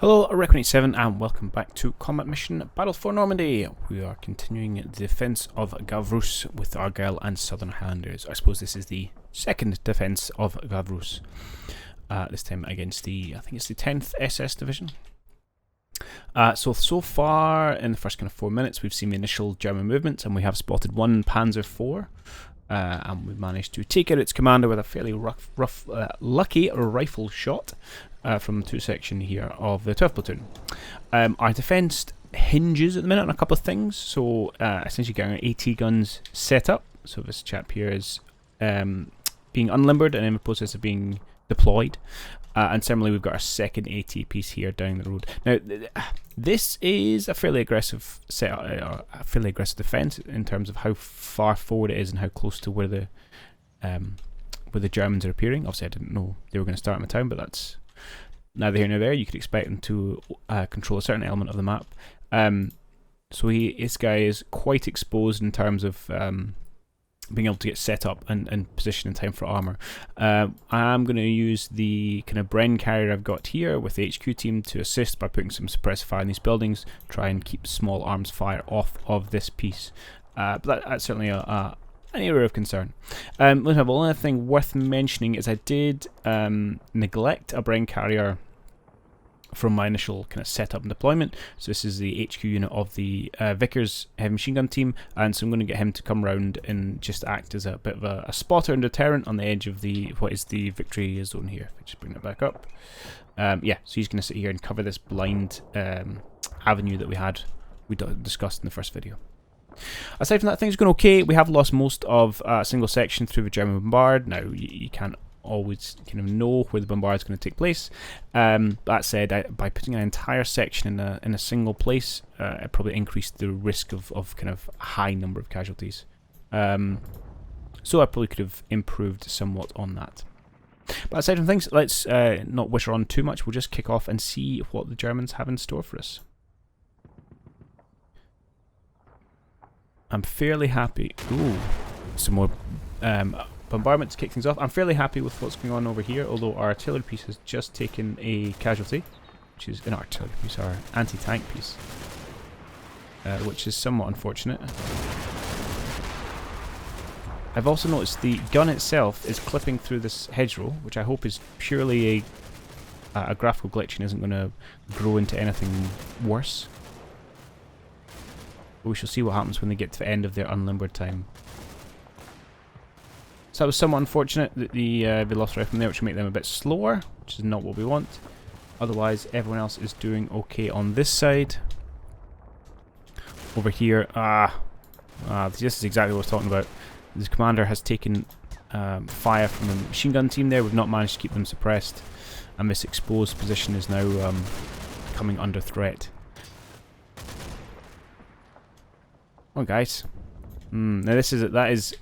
Hello, Recon87 and welcome back to Combat Mission Battle for Normandy. We are continuing the defence of Gavrous with Argyll and Southern Highlanders. I suppose this is the second defence of Gavrous. This time against I think it's the 10th SS Division. So far in the first kind of 4 minutes we've seen the initial German movements and we have spotted one Panzer IV. And we managed to take out its commander with a fairly lucky rifle shot from the 2 section here of the 12th platoon. Our defence hinges at the minute on a couple of things, so essentially getting our AT guns set up. So this chap here is being unlimbered and in the process of being deployed. And similarly we've got our second AT piece here down the road. Now this is a fairly aggressive a fairly aggressive defence in terms of how far forward it is and how close to where the Germans are appearing. Obviously I didn't know they were going to start in the town, but that's neither here nor there. You could expect them to control a certain element of the map. So this guy is quite exposed in terms of being able to get set up and position in time for armour. I'm going to use the kind of Bren carrier I've got here with the HQ team to assist by putting some suppressive fire in these buildings, try and keep small arms fire off of this piece. But that's certainly an area of concern. One other thing worth mentioning is I did neglect a Bren carrier from my initial kind of setup and deployment. So this is the HQ unit of the Vickers heavy machine gun team, and so I'm going to get him to come round and just act as a bit of a spotter and deterrent on the edge of what is the victory zone here. If I just bring it back up. Yeah, so he's going to sit here and cover this blind avenue that we discussed in the first video. Aside from that, things are going okay. We have lost most of a single section through the German bombard. Now you can't always kind of know where the bombard is going to take place. That said, by putting an entire section in a single place, it probably increased the risk of kind of a high number of casualties. So I probably could have improved somewhat on that. But aside from things, let's not wish her on too much. We'll just kick off and see what the Germans have in store for us. I'm fairly happy. Ooh, some more bombardment to kick things off. I'm fairly happy with what's going on over here, although our artillery piece has just taken a casualty, which is an artillery piece, our anti-tank piece, which is somewhat unfortunate. I've also noticed the gun itself is clipping through this hedgerow, which I hope is purely a graphical glitch and isn't going to grow into anything worse. But we shall see what happens when they get to the end of their unlimbered time. So that was somewhat unfortunate that they lost right from there, which will make them a bit slower, which is not what we want. Otherwise, everyone else is doing okay on this side. Over here, this is exactly what I was talking about. This commander has taken fire from the machine gun team there. We've not managed to keep them suppressed, and this exposed position is now coming under threat. Oh, guys. Now that is.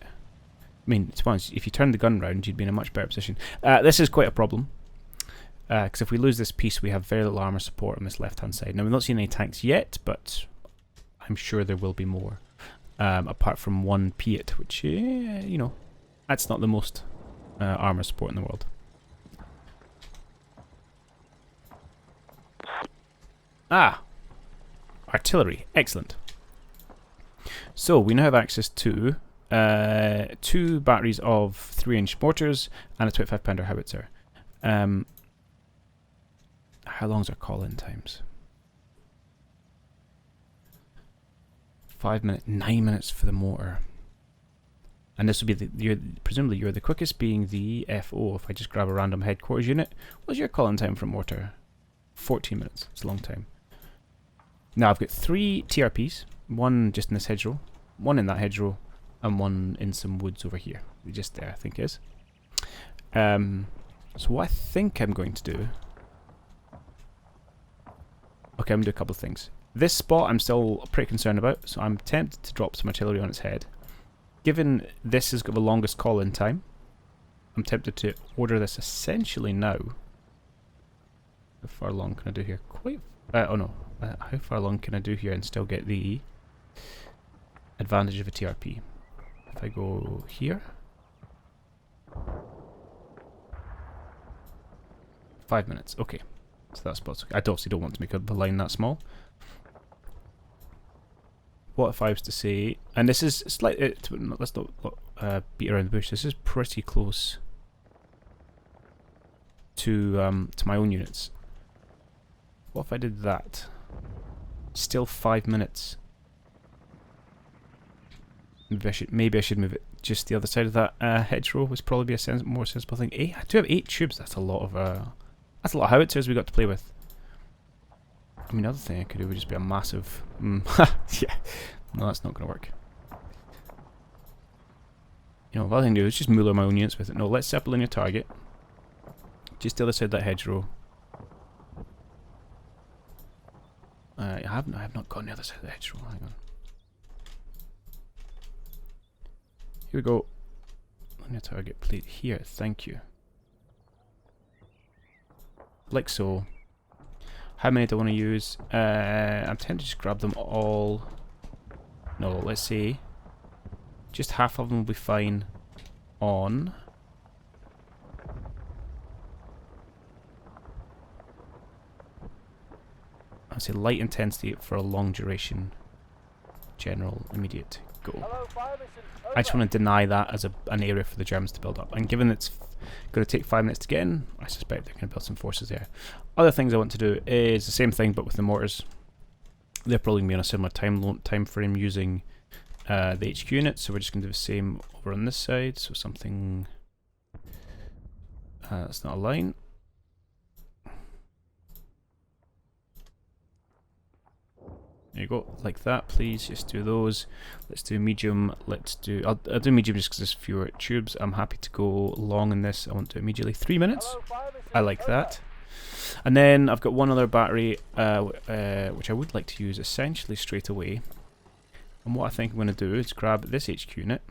I mean, to be honest, if you turn the gun round, you'd be in a much better position. This is quite a problem, because if we lose this piece, we have very little armour support on this left-hand side. Now, we've not seen any tanks yet, but I'm sure there will be more, apart from one Piat, which, you know, that's not the most armour support in the world. Artillery. Excellent. So, we now have access to 2 batteries of 3-inch mortars and a 25-pounder howitzer. How long's our call-in times? 5 minutes, 9 minutes for the mortar. And this will be presumably you're the quickest, being the FO. If I just grab a random headquarters unit, what's your call-in time for mortar? 14 minutes. It's a long time. Now I've got 3 TRPs, one just in this hedgerow, one in that hedgerow, and one in some woods over here. Just there, I think is. So what I think I'm going to do... Okay, I'm going to do a couple of things. This spot I'm still pretty concerned about, so I'm tempted to drop some artillery on its head. Given this has got the longest call-in time, I'm tempted to order this essentially now. How far along can I do here? How far along can I do here and still get the advantage of a TRP? If I go here, 5 minutes, okay. So that spot's okay. I obviously don't want to make the line that small. What if I was to say, and this is slightly, let's not beat around the bush, this is pretty close to my own units. What if I did that? Still 5 minutes. Maybe I should move it just the other side of that hedgerow. Was probably be a more sensible thing. I do have 8 tubes. That's a lot of howitzers we got to play with. I mean, the other thing I could do would just be a massive. Yeah, no, that's not going to work. You know, what I can do is just muller my own units with it. No, let's set up a linear target. Just the other side of that hedgerow. I have not gone the other side of the hedgerow. Hang on. Here we go. Linear target plate here. Thank you. Like so. How many do I want to use? I'm tempted to just grab them all. No, let's say just half of them will be fine on. I'll say light intensity for a long duration. General, immediate, go. I just want to deny that as an area for the Germans to build up. And given it's going to take 5 minutes to get in, I suspect they're going to build some forces there. Other things I want to do is the same thing but with the mortars. They're probably going to be on a similar time frame using the HQ units, so we're just going to do the same over on this side. So something that's not a line. There you go, like that, please. Just do those. Let's do medium. I'll do medium just because there's fewer tubes. I'm happy to go long in this. I want to do it immediately. 3 minutes. I like that. And then I've got one other battery, which I would like to use essentially straight away. And what I think I'm going to do is grab this HQ unit.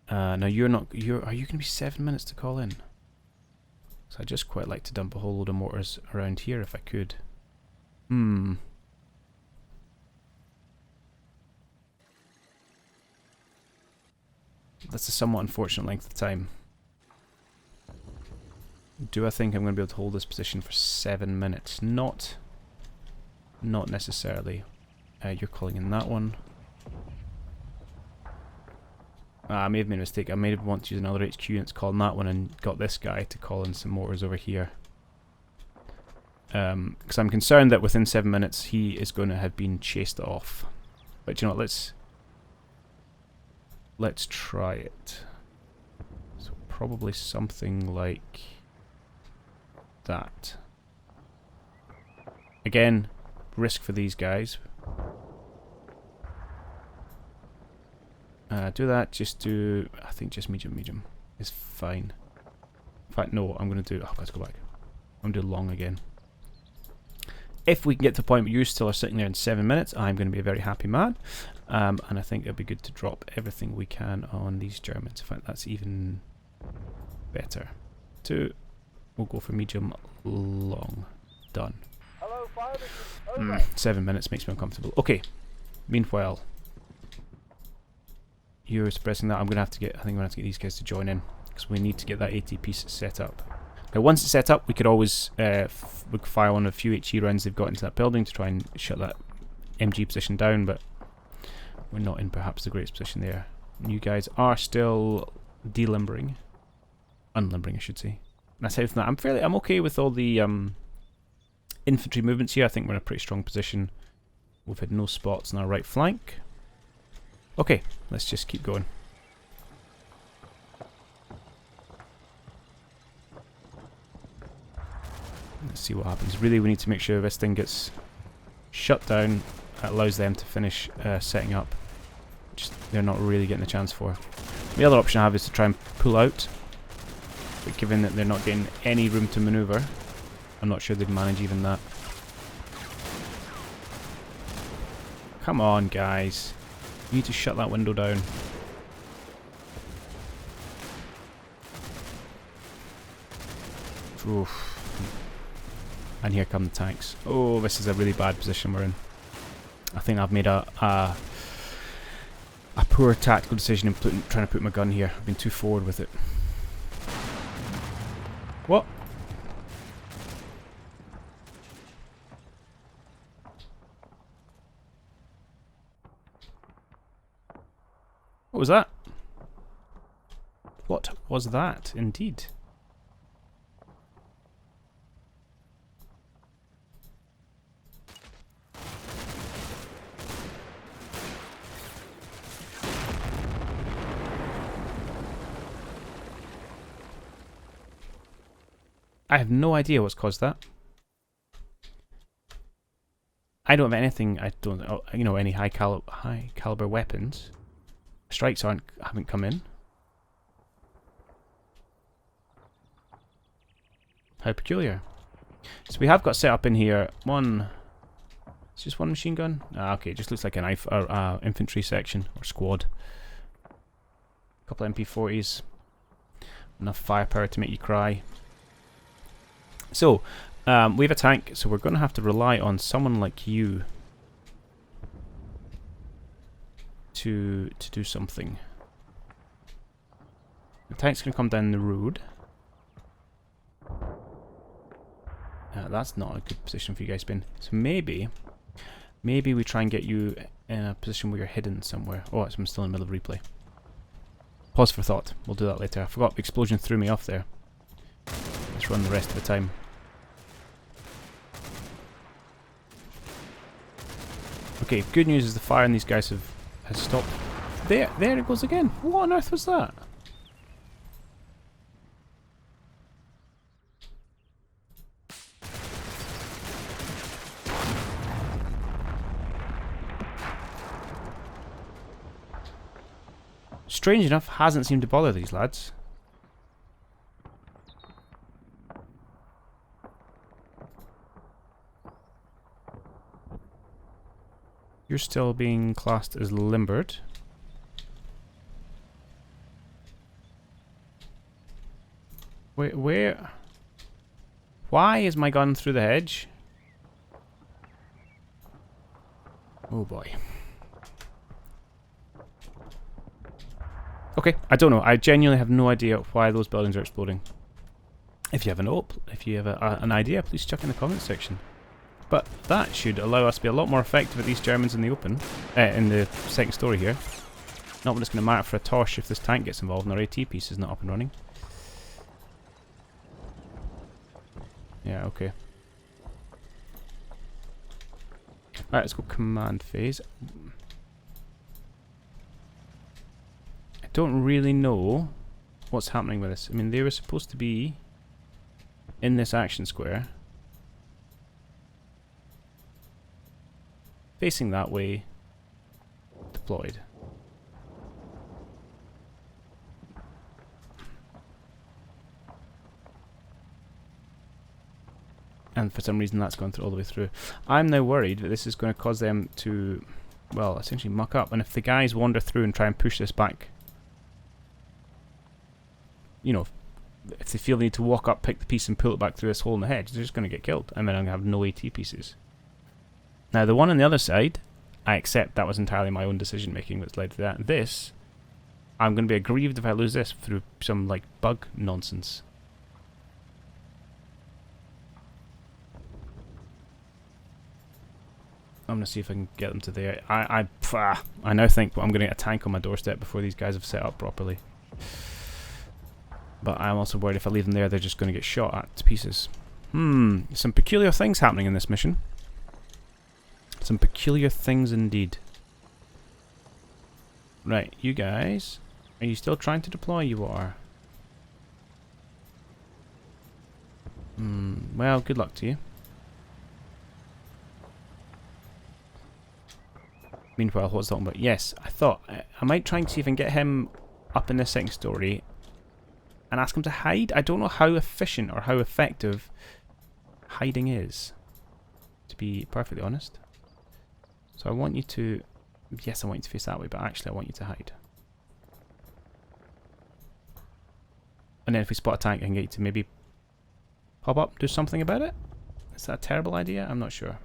Now are you going to be 7 minutes to call in? So I'd just quite like to dump a whole load of mortars around here if I could. That's a somewhat unfortunate length of time. Do I think I'm going to be able to hold this position for 7 minutes? Not necessarily. You're calling in that one. I may have made a mistake. I may have wanted to use another HQ unit to call in that one and got this guy to call in some mortars over here. Because I'm concerned that within 7 minutes he is going to have been chased off. But you know what, let's try it. So probably something like that. Again, risk for these guys. Do that, I think just medium is fine. In fact, no, I'm going to do, let's go back. I'm going to do long again. If we can get to the point where you still are sitting there in 7 minutes, I'm going to be a very happy man. And I think it'd be good to drop everything we can on these Germans. In fact, that's even better. 2, we'll go for medium, long. Done. 7 minutes makes me uncomfortable. Okay. Meanwhile, you're suppressing that. I think I'm going to have to get these guys to join in because we need to get that AT piece set up. Now, once it's set up, we could always fire on a few HE rounds they've got into that building to try and shut that MG position down, but we're not in perhaps the greatest position there. You guys are still delimbering. Unlimbering, I should say. And aside from that, I'm okay with all the infantry movements here. I think we're in a pretty strong position. We've had no spots on our right flank. Okay, let's just keep going. Let's see what happens. Really, we need to make sure this thing gets shut down. That allows them to finish setting up, which they're not really getting a chance for. The other option I have is to try and pull out, but given that they're not getting any room to maneuver, I'm not sure they'd manage even that. Come on, guys. You need to shut that window down. Oof. And here come the tanks. Oh, this is a really bad position we're in. I think I've made a poor tactical decision in trying to put my gun here. I've been too forward with it. What? What was that? What was that, indeed? I have no idea what's caused that. I don't have anything. I don't, you know, any high caliber weapons. Strikes haven't come in. How peculiar. So we have got set up in here one. It's just one machine gun. Ah, okay, it just looks like an infantry section or squad. A couple of MP40s. Enough firepower to make you cry. So, we have a tank, so we're going to have to rely on someone like you to do something. The tank's going to come down the road. That's not a good position for you guys to be in. So maybe we try and get you in a position where you're hidden somewhere. Oh, I'm still in the middle of replay. Pause for thought. We'll do that later. I forgot the explosion threw me off there. Let's run the rest of the time. Okay, good news is the fire in these guys has stopped. There it goes again. What on earth was that? Strange enough, hasn't seemed to bother these lads. You're still being classed as limbered. Where? Why is my gun through the hedge? Oh boy. Okay, I don't know. I genuinely have no idea why those buildings are exploding. If you have an idea, please chuck in the comments section. But that should allow us to be a lot more effective at these Germans in the open, in the second story here. Not when it's going to matter for a tosh if this tank gets involved and our AT piece is not up and running. Yeah, okay. Alright, let's go command phase. I don't really know what's happening with this. I mean, they were supposed to be in this action square. Facing that way, deployed. And for some reason that's gone through all the way through. I'm now worried that this is going to cause them to, well, essentially muck up. And if the guys wander through and try and push this back, you know, if they feel they need to walk up, pick the piece and pull it back through this hole in the hedge, they're just going to get killed. And then I'm going to have no AT pieces. Now, the one on the other side, I accept that was entirely my own decision making that's led to that. This, I'm going to be aggrieved if I lose this through some, like, bug nonsense. I'm going to see if I can get them to there. I now think I'm going to get a tank on my doorstep before these guys have set up properly. But I'm also worried if I leave them there, they're just going to get shot at to pieces. Some peculiar things happening in this mission. Some peculiar things indeed. Right, you guys. Are you still trying to deploy? You are. Well, good luck to you. Meanwhile, what's talking about? Yes, I thought I might try and see if I can get him up in this second story and ask him to hide. I don't know how efficient or how effective hiding is, to be perfectly honest. So I want you to, yes, I want you to face that way, but actually I want you to hide. And then if we spot a tank, I can get you to maybe pop up, do something about it? Is that a terrible idea? I'm not sure.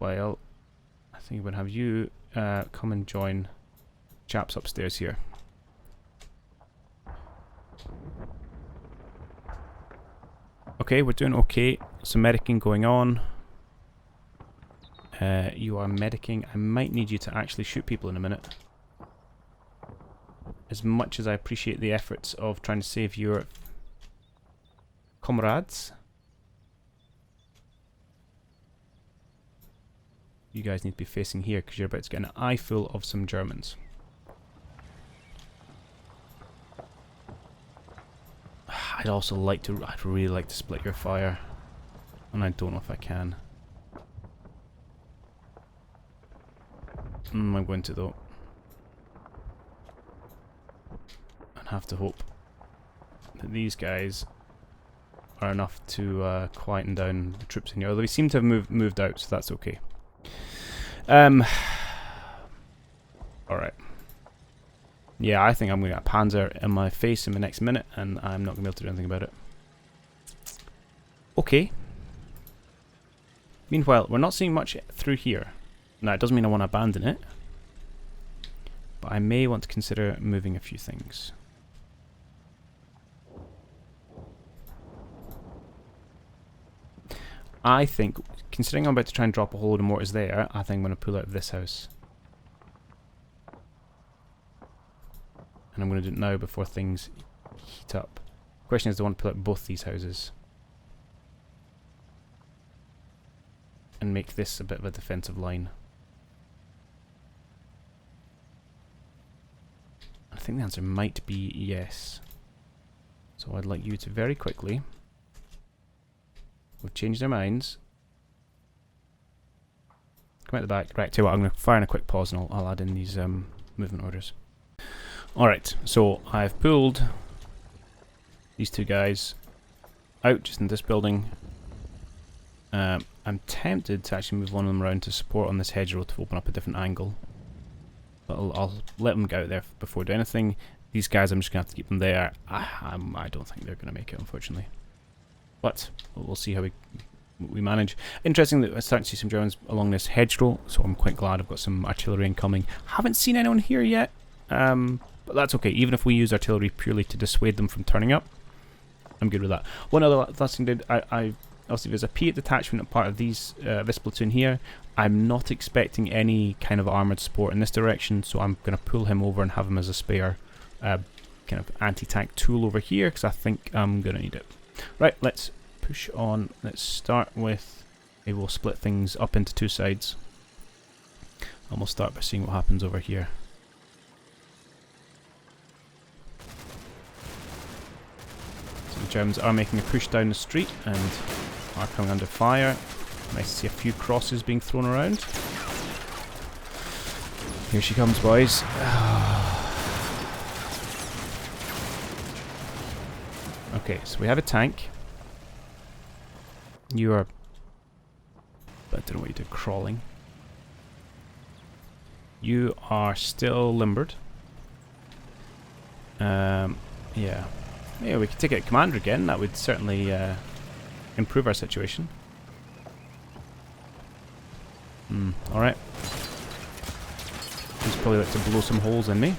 Well, I think I'm going to have you come and join chaps upstairs here. Okay, we're doing okay. Some medicing going on. You are medicing. I might need you to actually shoot people in a minute. As much as I appreciate the efforts of trying to save your comrades, you guys need to be facing here because you're about to get an eyeful of some Germans. I'd really like to split your fire, and I don't know if I can. I'm going to though. And have to hope that these guys are enough to quieten down the troops in here. Although they seem to have moved out, so that's okay. Alright. Yeah, I think I'm going to get a Panzer in my face in the next minute, and I'm not going to be able to do anything about it. Okay. Meanwhile, we're not seeing much through here. Now, it doesn't mean I want to abandon it, but I may want to consider moving a few things. I think, considering I'm about to try and drop a whole load of mortars there, I think I'm going to pull out of this house. And I'm going to do it now before things heat up. The question is, do I want to pull out both these houses? And make this a bit of a defensive line. I think the answer might be yes. So I'd like you to very quickly... We've changed our minds. Come out the back. Right, tell you what, I'm going to fire in a quick pause and I'll add in these movement orders. Alright, so I've pulled these two guys out just in this building. I'm tempted to actually move one of them around to support on this hedgerow to open up a different angle. But I'll let them get out there before doing anything. These guys, I'm just going to have to keep them there. I don't think they're going to make it, unfortunately. But we'll see how we manage. Interesting that we're starting to see some Germans along this hedgerow, so I'm quite glad I've got some artillery incoming. Haven't seen anyone here yet, but that's okay. Even if we use artillery purely to dissuade them from turning up, I'm good with that. One other last thing did, obviously there's a Piat detachment part of these this platoon here. I'm not expecting any kind of armoured support in this direction, so I'm going to pull him over and have him as a spare kind of anti-tank tool over here, because I think I'm going to need it. Right, let's push on. Let's start with... we'll split things up into two sides. And we'll start by seeing what happens over here. So the Germans are making a push down the street and are coming under fire. Nice to see a few crosses being thrown around. Here she comes, boys. Okay, so we have a tank. You are... I don't know what you did, crawling. You are still limbered. Yeah. Yeah, we could take out commander again. That would certainly improve our situation. Alright. He's probably like to blow some holes in me.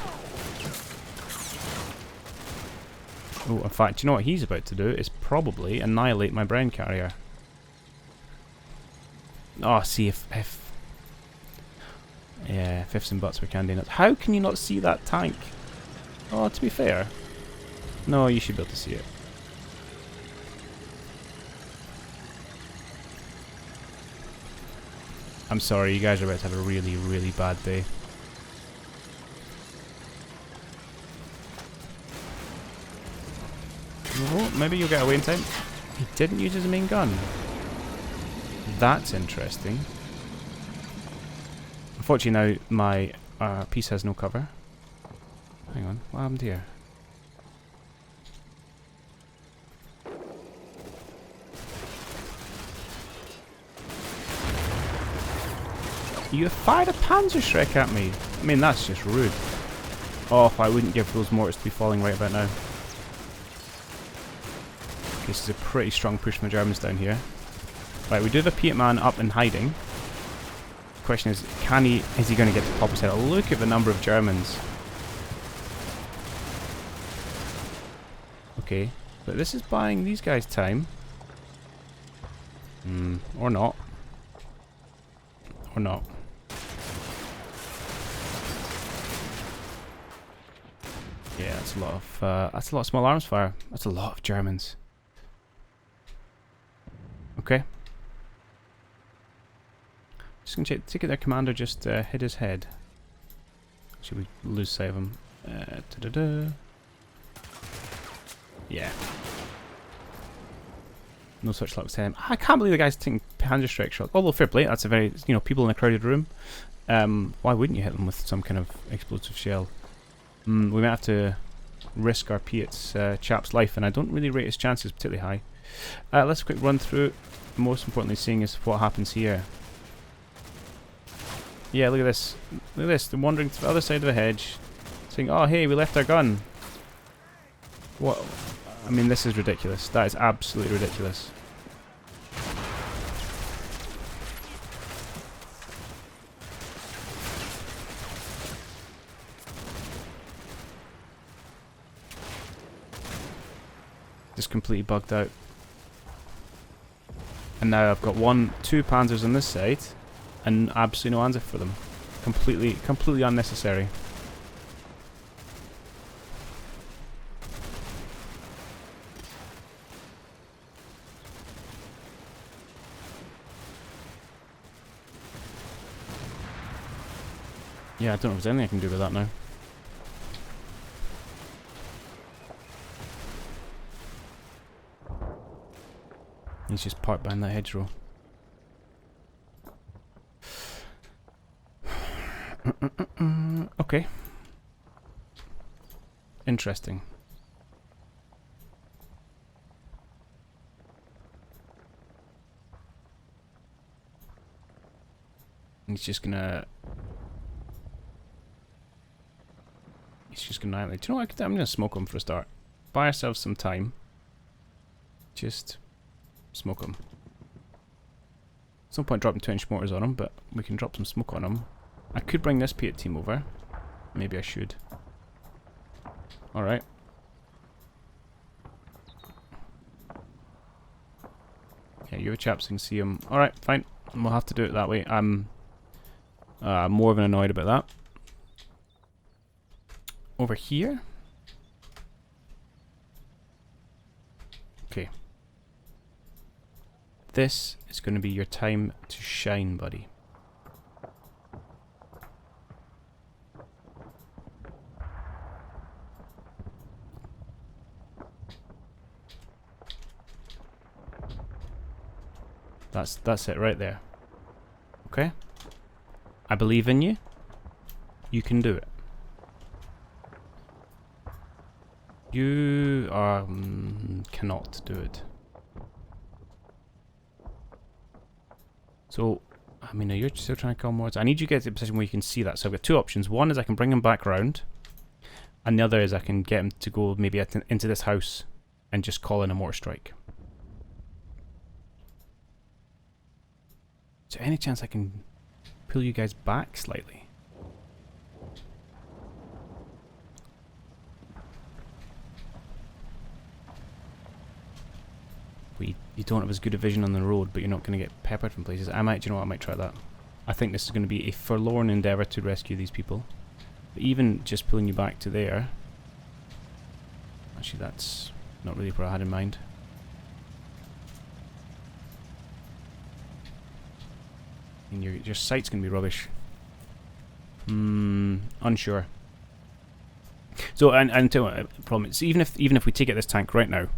Oh, in fact, you know what he's about to do is probably annihilate my Brown carrier. Oh, see if yeah, if ifs and buts were candy nuts. How can you not see that tank? Oh, to be fair, no, you should be able to see it. I'm sorry, you guys are about to have a really, really bad day. Oh, maybe you'll get away in time. He didn't use his main gun. That's interesting. Unfortunately now my piece has no cover. Hang on, what happened here? You fired a Panzerschreck at me! I mean, that's just rude. Oh, I wouldn't give those mortars to be falling right about now. Okay, this is a pretty strong push from the Germans down here. Right, we do have a Piat man up and hiding. The question is, is he going to get to pop his head? Oh, look at the number of Germans. Okay, but this is buying these guys time. Or not. Or not. Yeah, that's a lot of small arms fire. That's a lot of Germans. Okay. Just gonna take it their commander just hit his head. Should we lose sight of him? Yeah. No such luck with him. I can't believe the guy's taking hand strike shots. Although fair play, that's a very, you know, people in a crowded room. Why wouldn't you hit them with some kind of explosive shell? We might have to risk our Piet's chap's life, and I don't really rate his chances particularly high. Let's quick run through. Most importantly, seeing is what happens here. Yeah, look at this. Look at this. They're wandering to the other side of the hedge, saying, "Oh, hey, we left our gun." What? I mean, this is ridiculous. That is absolutely ridiculous. Just completely bugged out. And now I've got two panzers on this side, and absolutely no answer for them. Completely unnecessary. Yeah, I don't know if there's anything I can do with that now. He's just parked behind that hedgerow. Okay. Interesting. He's just gonna annihilate. Do you know what? I'm gonna smoke him for a start. Buy ourselves some time. Just smoke him. There's no point dropping 2-inch mortars on him, but we can drop some smoke on him. I could bring this Piet team over. Maybe I should. Alright. Yeah, you're chaps can see him. Alright, fine. We'll have to do it that way. I'm more than annoyed about that. Over here? Okay. This is going to be your time to shine, buddy. That's it right there. Okay? I believe in you. You can do it. You cannot do it. So, I mean, you're still trying to call more. I need you to get to a position where you can see that. So I've got two options. One is I can bring him back round, and the other is I can get him to go maybe into this house and just call in a mortar strike. Is there any chance I can pull you guys back slightly? You don't have as good a vision on the road, but you're not going to get peppered from places. Do you know what, I might try that. I think this is going to be a forlorn endeavour to rescue these people. But even just pulling you back to there... Actually, that's not really what I had in mind. And your sight's going to be rubbish. Unsure. So, and tell you what, the problem is, even if we take out this tank right now,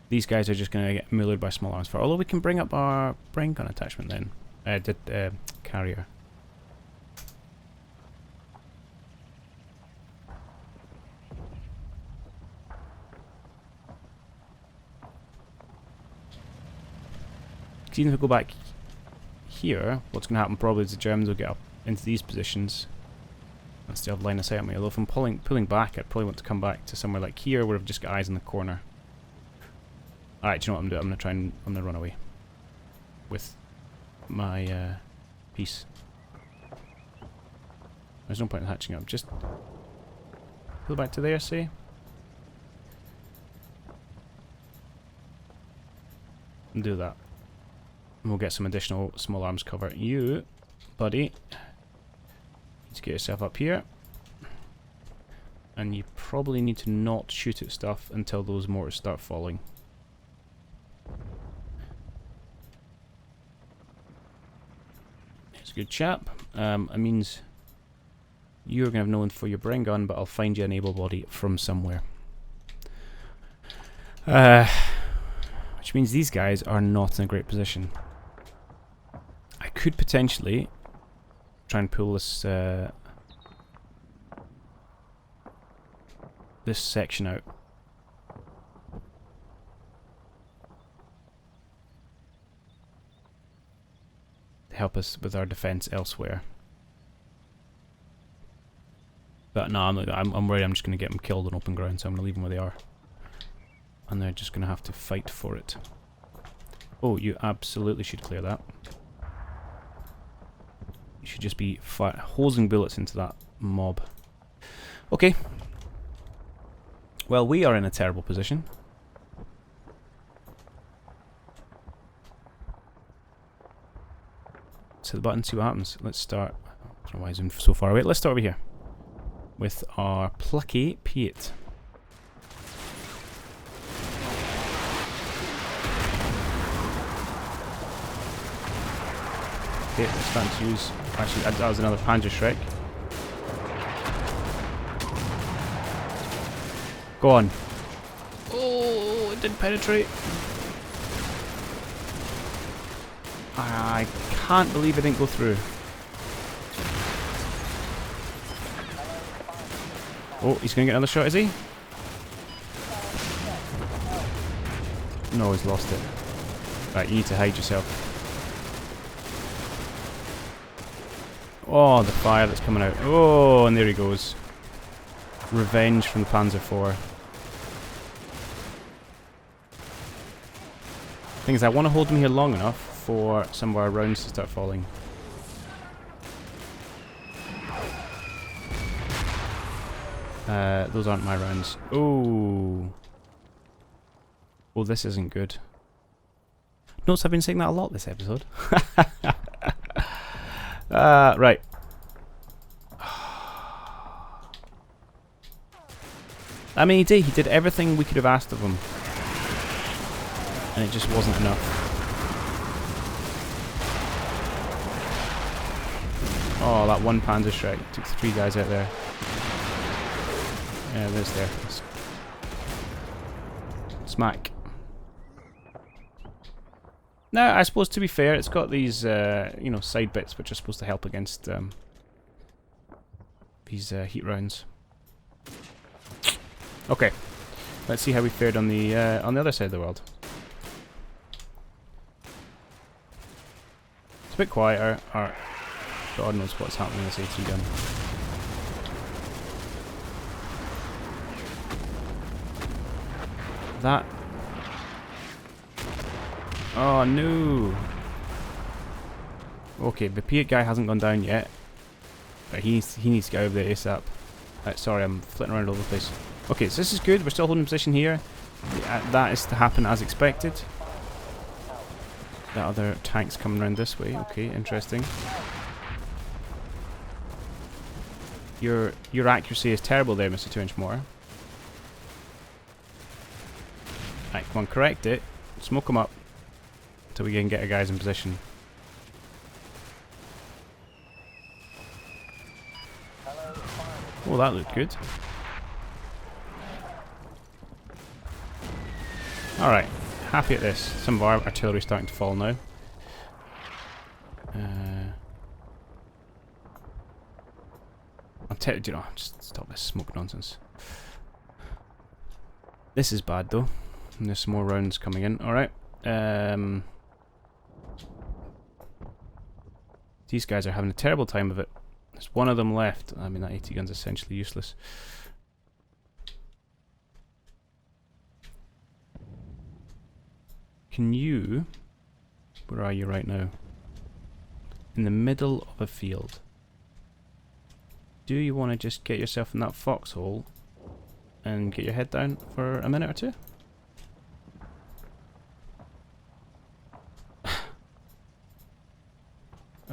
these guys are just going to get mullered by small arms fire. Although we can bring up our brain gun attachment then. Carrier. Because even if we go back here, what's going to happen probably is the Germans will get up into these positions and still have line of sight on me. Although if I'm pulling back, I'd probably want to come back to somewhere like here where I've just got eyes in the corner. Alright, do you know what I'm doing? I'm going to run away with my piece. There's no point in hatching up. Just pull back to there, see? And do that. And we'll get some additional small arms cover. You buddy. Let's get yourself up here. And you probably need to not shoot at stuff until those mortars start falling. It's a good chap. It means you're going to have no one for your brain gun, but I'll find you an able body from somewhere. Which means these guys are not in a great position. I could potentially try and pull this this section out. To help us with our defense elsewhere. But no, I'm worried I'm just going to get them killed on open ground, so I'm going to leave them where they are. And they're just going to have to fight for it. Oh, you absolutely should clear that. You should just be hosing bullets into that mob. Okay. Well, we are in a terrible position. Let's hit the button, see what happens. Let's start. I don't know why I zoomed so far away. Let's start over here with our plucky Piet. Okay, we're starting to use. Actually, that was another Panzerschreck. Go on. Oh, it didn't penetrate. I can't believe it didn't go through. Oh, he's going to get another shot, is he? No, he's lost it. Right, you need to hide yourself. Oh, the fire that's coming out. Oh, and there he goes. Revenge from the Panzer IV. Thing is, I want to hold him here long enough for some of our rounds to start falling. Those aren't my rounds. Oh. Oh, this isn't good. Notice I've been saying that a lot this episode. Right. I mean, he did everything we could have asked of him. And it just wasn't enough. Oh, that one Panzerschreck took 3 guys out there. Yeah, there's there. Smack. Now, I suppose to be fair, it's got these, you know, side bits which are supposed to help against these heat rounds. Okay, let's see how we fared on the other side of the world. It's a bit quieter. Or God knows what's happening with this AT gun. That. Oh no. Okay, the Piet guy hasn't gone down yet, but he needs to get over there ASAP. Sorry, I'm flitting around all over the place. Okay, so this is good. We're still holding position here. That is to happen as expected. That other tank's coming around this way. Okay, interesting. Your accuracy is terrible there, Mr. 2-inch mortar. Right, come on, correct it. Smoke them up until we can get our guys in position. Oh, that looked good. Alright, happy at this. Some of our artillery starting to fall now. I'll tell you, know, just stop this smoke nonsense. This is bad though. And there's some more rounds coming in. Alright. These guys are having a terrible time of it. There's one of them left. I mean, that AT gun's essentially useless. Can you... Where are you right now? In the middle of a field. Do you want to just get yourself in that foxhole and get your head down for a minute or two?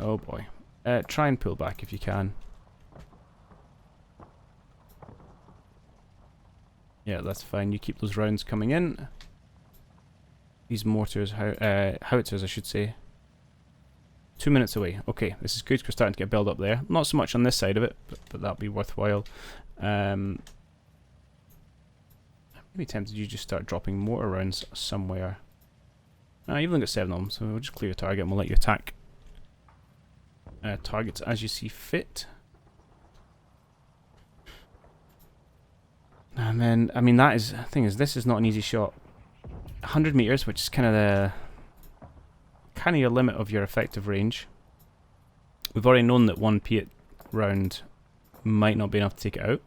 Oh boy. Try and pull back if you can. Yeah, that's fine. You keep those rounds coming in. These mortars, howitzers, I should say. 2 minutes away. Okay, this is good. We're starting to get build up there. Not so much on this side of it, but that'll be worthwhile. Maybe tempted you just start dropping mortar rounds somewhere. You've only got 7 of them, so we'll just clear your target and we'll let you attack targets as you see fit. And then, I mean, the thing is, this is not an easy shot. 100 meters, which is kind of your limit of your effective range. We've already known that 1 Piet round might not be enough to take it out.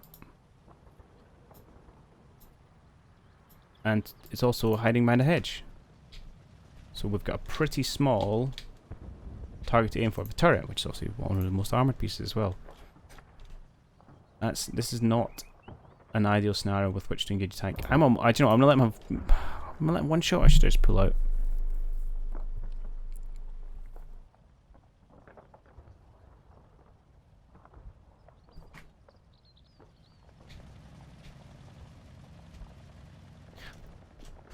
And it's also hiding behind a hedge. So we've got a pretty small target to aim for. The turret, which is also one of the most armoured pieces as well. This is not an ideal scenario with which to engage a tank. I'm gonna let him one shot. I should just pull out.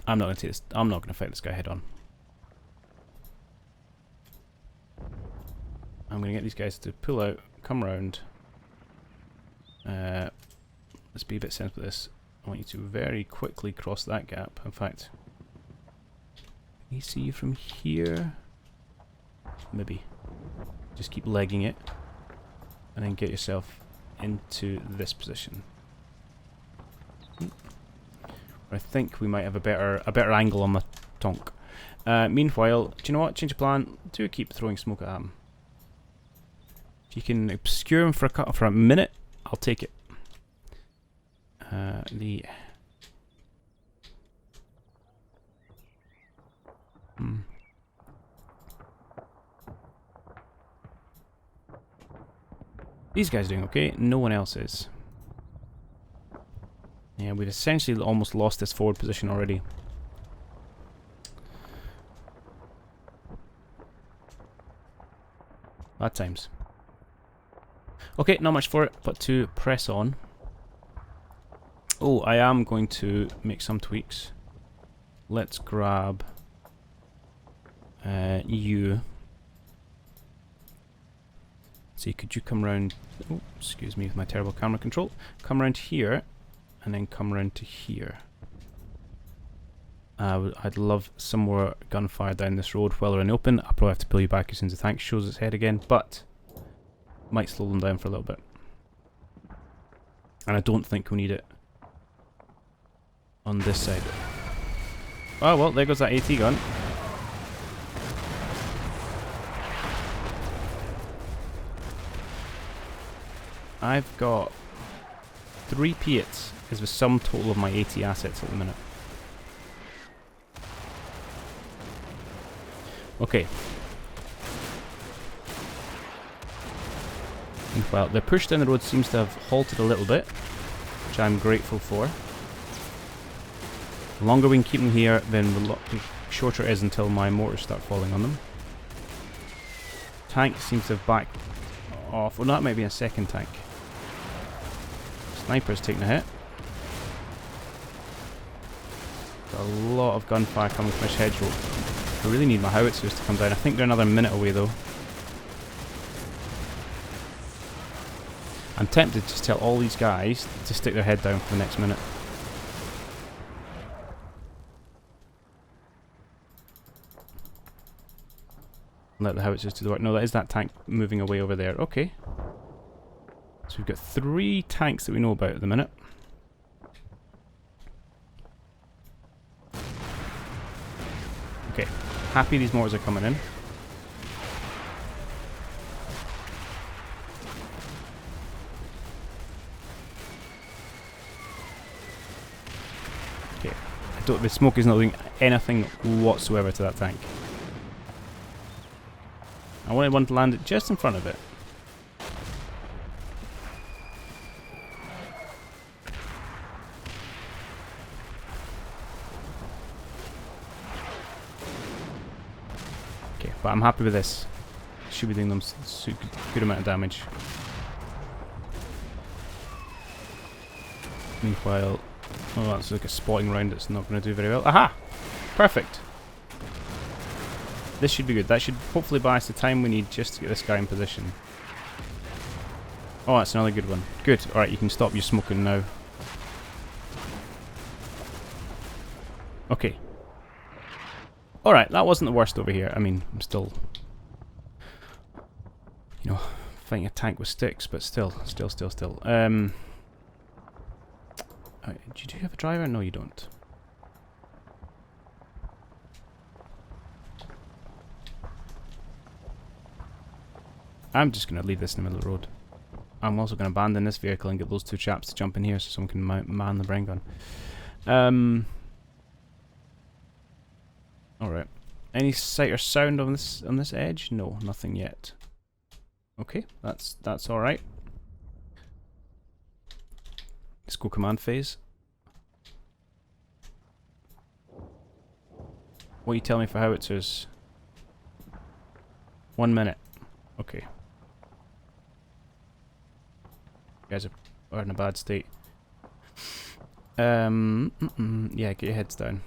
I'm not going to take this. I'm not going to fight this guy head on. I'm going to get these guys to pull out, come round. Let's be a bit sensible with this. I want you to very quickly cross that gap. In fact, can you see you from here? Maybe. Just keep legging it, and then get yourself into this position. I think we might have a better angle on the tonk. Meanwhile, do you know what? Change of plan. Do keep throwing smoke at him. If you can obscure him for a minute, I'll take it. These guys are doing okay. No one else is. Yeah, we've essentially almost lost this forward position already. Bad times. Okay, not much for it, but to press on. Oh, I am going to make some tweaks. Let's grab you. See, could you come round? Oh, excuse me with my terrible camera control. Come round here, and then come round to here. I'd love some more gunfire down this road while they're in the open. I'll probably have to pull you back as soon as the tank shows its head again, but might slow them down for a little bit. And I don't think we need it on this side. Oh well, there goes that AT gun. I've got 3 Piets is the sum total of my AT assets at the minute. Okay. Well, the push down the road seems to have halted a little bit, which I'm grateful for. The longer we can keep them here, then the shorter it is until my mortars start falling on them. Tank seems to have backed off. Well, that might be a second tank. Sniper's taking a hit. Got a lot of gunfire coming from this hedgerow. I really need my howitzers to come down. I think they're another minute away though. I'm tempted to just tell all these guys to stick their head down for the next minute. Let the howitzers do the work. No, that is that tank moving away over there. Okay. So we've got 3 tanks that we know about at the minute. Okay. Happy these mortars are coming in. Okay. The smoke is not doing anything whatsoever to that tank. I wanted one to land it just in front of it. Okay, but I'm happy with this. Should be doing them good amount of damage. Meanwhile, oh, that's like a spotting round that's not going to do very well. Aha! Perfect! This should be good. That should hopefully buy us the time we need just to get this guy in position. Oh, that's another good one. Good. Alright, you can stop your smoking now. Okay. Alright, that wasn't the worst over here. I mean, I'm still, you know, fighting a tank with sticks, but still. Do you have a driver? No, you don't. I'm just going to leave this in the middle of the road. I'm also going to abandon this vehicle and get those two chaps to jump in here so someone can man the brain gun. Alright. Any sight or sound on this edge? No, nothing yet. Okay, that's alright. Let's go command phase. What you tell me for howitzers? 1 minute. Okay. You guys are in a bad state. Yeah, get your heads down.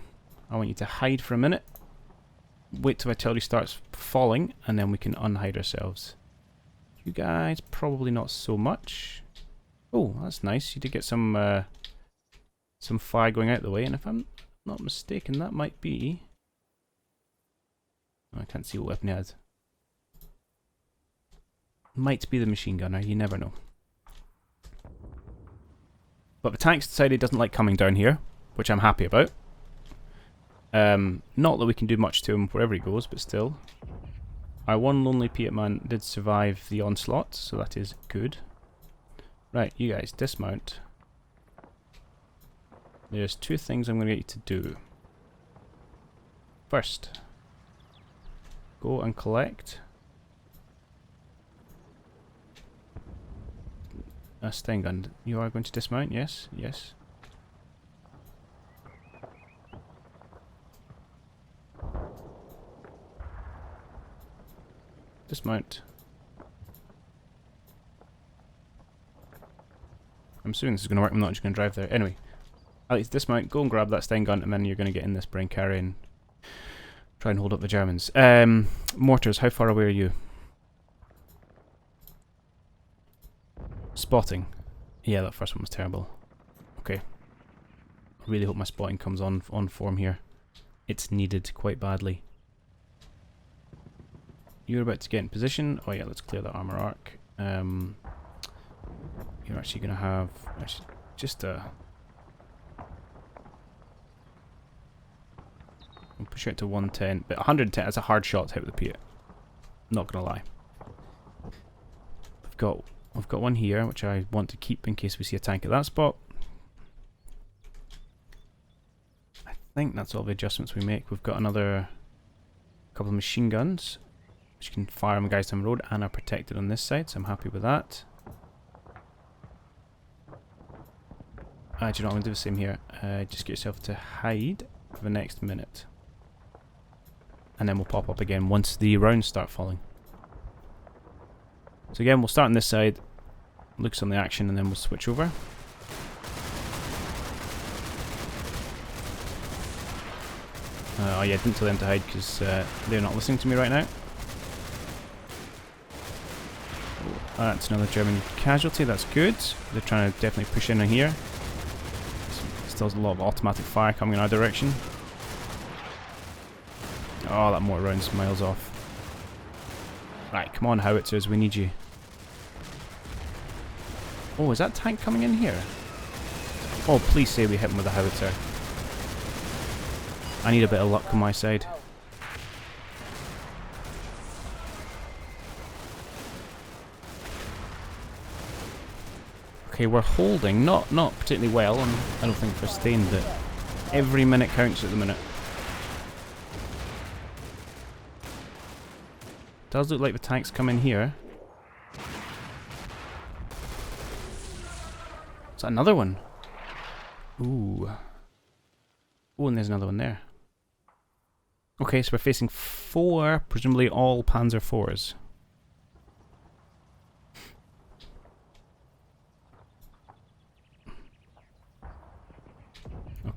I want you to hide for a minute. Wait till artillery starts falling, and then we can unhide ourselves. You guys, probably not so much. Oh, that's nice. You did get some fire going out the way, and if I'm not mistaken, that might be... Oh, I can't see what weapon he has. Might be the machine gunner, you never know. But the tank's decided it doesn't like coming down here, which I'm happy about. Not that we can do much to him wherever he goes, but still. Our one lonely Piet man did survive the onslaught, so that is good. Right, you guys, dismount. There's two things I'm going to get you to do. First, go and collect a Stein gun. You are going to dismount? Yes, yes. Dismount. I'm assuming this is going to work. I'm not just going to drive there. Anyway, Alex, dismount, go and grab that Stein gun, and then you're going to get in this brain carry and try and hold up the Germans. Mortars, how far away are you? Spotting. Yeah, that first one was terrible. Okay. I really hope my spotting comes on form here. It's needed quite badly. You're about to get in position. Oh yeah, let's clear that armor arc. You're actually going to have just a... I'll push it to 110, but 110 is a hard shot to hit with the Piet. Not going to lie. I've got one here, which I want to keep in case we see a tank at that spot. I think that's all the adjustments we make. We've got another couple of machine guns, which can fire on the guys down the road and are protected on this side, so I'm happy with that. Do you know what, I'm going to do the same here. Just get yourself to hide for the next minute. And then we'll pop up again once the rounds start falling. So again, we'll start on this side, look some of the action, and then we'll switch over. Oh yeah, I didn't tell them to hide because they're not listening to me right now. That's another German casualty, that's good. They're trying to definitely push in here. Still has a lot of automatic fire coming in our direction. Oh, that mortar round's miles off. Right, come on howitzers, we need you. Oh, is that tank coming in here? Oh, please say we hit him with a howitzer. I need a bit of luck on my side. Okay, we're holding, not particularly well, and I don't think we're staying, but every minute counts at the minute. Does look like the tanks come in here. Is that another one? Ooh. Oh, and there's another one there. Okay, so we're facing 4, presumably all Panzer IVs.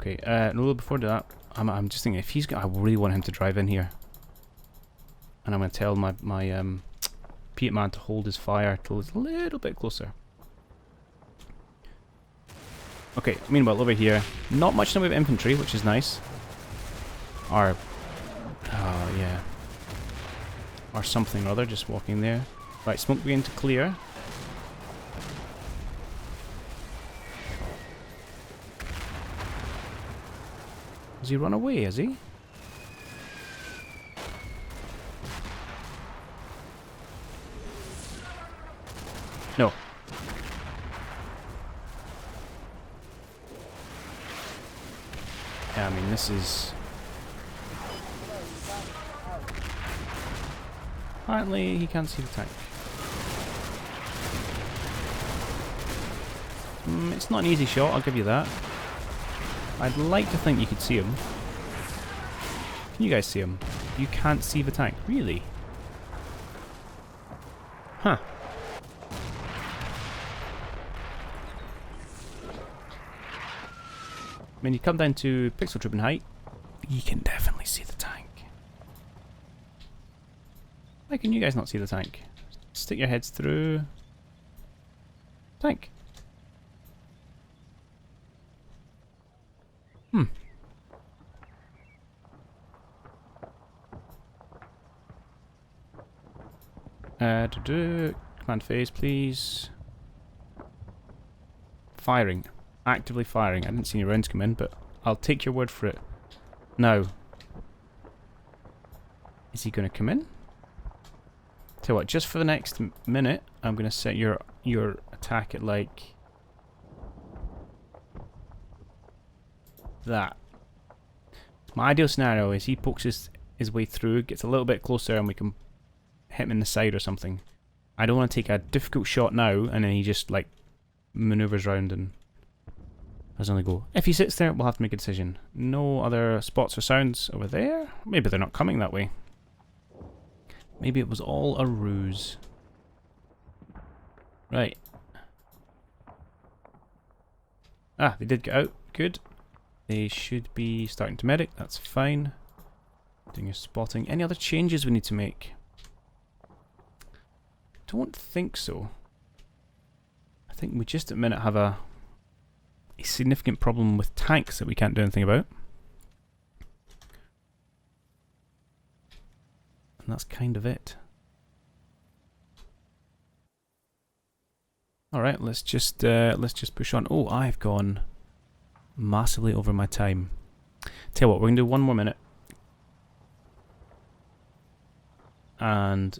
Okay, no, before that, I'm just thinking, if he's got, I really want him to drive in here. And I'm going to tell my Piet man to hold his fire till it's a little bit closer. Okay, meanwhile, over here, not much in the way of infantry, which is nice. Or, yeah. Or something or other, just walking there. Right, smoke beginning to clear. Has he run away, has he? No. Yeah, I mean, this is... Apparently, he can't see the tank. It's not an easy shot, I'll give you that. I'd like to think you could see him. Can you guys see him? You can't see the tank. Really? Huh. When you come down to pixel trooping height, you can definitely see the tank. Why can you guys not see the tank? Stick your heads through. Tank. Hmm. Command phase, please. Firing. Actively firing. I didn't see any rounds come in, but I'll take your word for it. Now. Is he going to come in? Tell you what, just for the next minute, I'm going to set your attack at like that. My ideal scenario is he pokes his way through, gets a little bit closer, and we can hit him in the side or something. I don't want to take a difficult shot now, and then he just like maneuvers round and has only go. If he sits there, we'll have to make a decision. No other spots or sounds over there? Maybe they're not coming that way. Maybe it was all a ruse. Right. Ah, they did get out. Good. They should be starting to medic. That's fine. Doing your spotting. Any other changes we need to make? Don't think so. I think we just at the minute have a significant problem with tanks that we can't do anything about. And that's kind of it. Alright, let's just push on. Oh, I've gone massively over my time. Tell you what, we're gonna do one more minute. And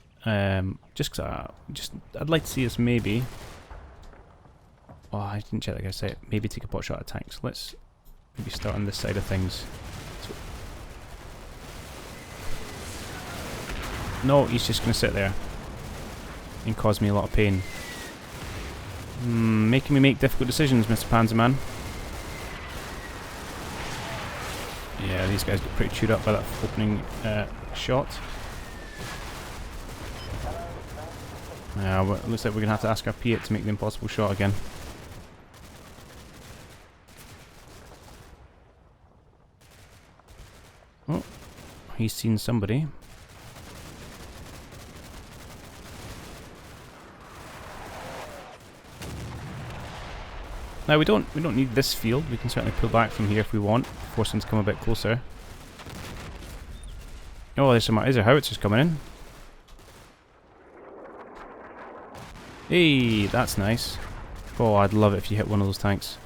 just cause I'd like to see us maybe. Oh, I didn't check that guy's sight. Maybe take a pot shot at tanks. Let's maybe start on this side of things. No, he's just going to sit there and cause me a lot of pain. Making me make difficult decisions, Mr. Panzerman. Yeah, these guys got pretty chewed up by that opening shot. Yeah, well, it looks like we're going to have to ask our Piet to make the impossible shot again. Oh, he's seen somebody. Now we don't need this field. We can certainly pull back from here if we want. Force them to come a bit closer. Oh, there's there howitzers coming in. Hey, that's nice. Oh, I'd love it if you hit one of those tanks.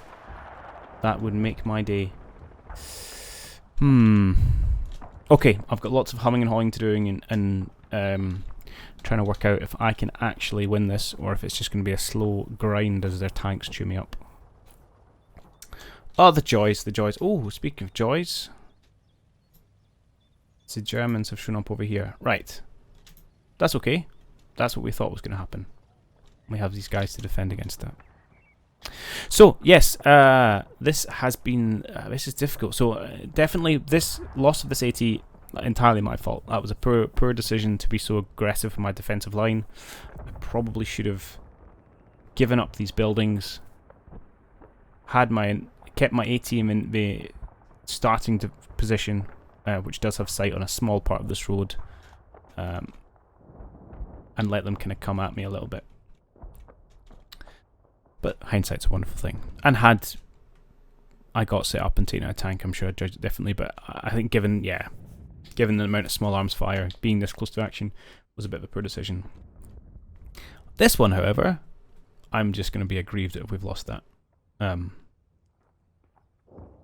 That would make my day. Okay, I've got lots of humming and hawing to do and trying to work out if I can actually win this or if it's just going to be a slow grind as their tanks chew me up. Oh, the joys, the joys. Oh, speaking of joys. The Germans have shown up over here. Right. That's okay. That's what we thought was going to happen. We have these guys to defend against that. So, yes, this has been... this is difficult. So, definitely, this loss of this AT, entirely my fault. That was a poor decision to be so aggressive in my defensive line. I probably should have given up these buildings. Kept my A-team starting to position, which does have sight on a small part of this road, and let them kind of come at me a little bit. But hindsight's a wonderful thing. And had I got set up and taken out a tank, I'm sure I'd judge it differently. But I think given the amount of small arms fire, being this close to action was a bit of a poor decision. This one, however, I'm just going to be aggrieved if we've lost that. And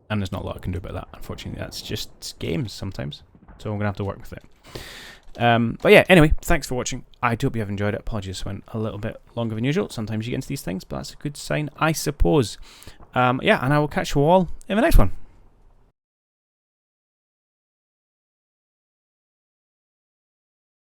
there's not a lot I can do about that, unfortunately. That's just games sometimes. So I'm going to have to work with it. But yeah, anyway, thanks for watching. I do hope you have enjoyed it. Apologies, it went a little bit longer than usual. Sometimes you get into these things, but that's a good sign, I suppose. Yeah, and I will catch you all in the next one.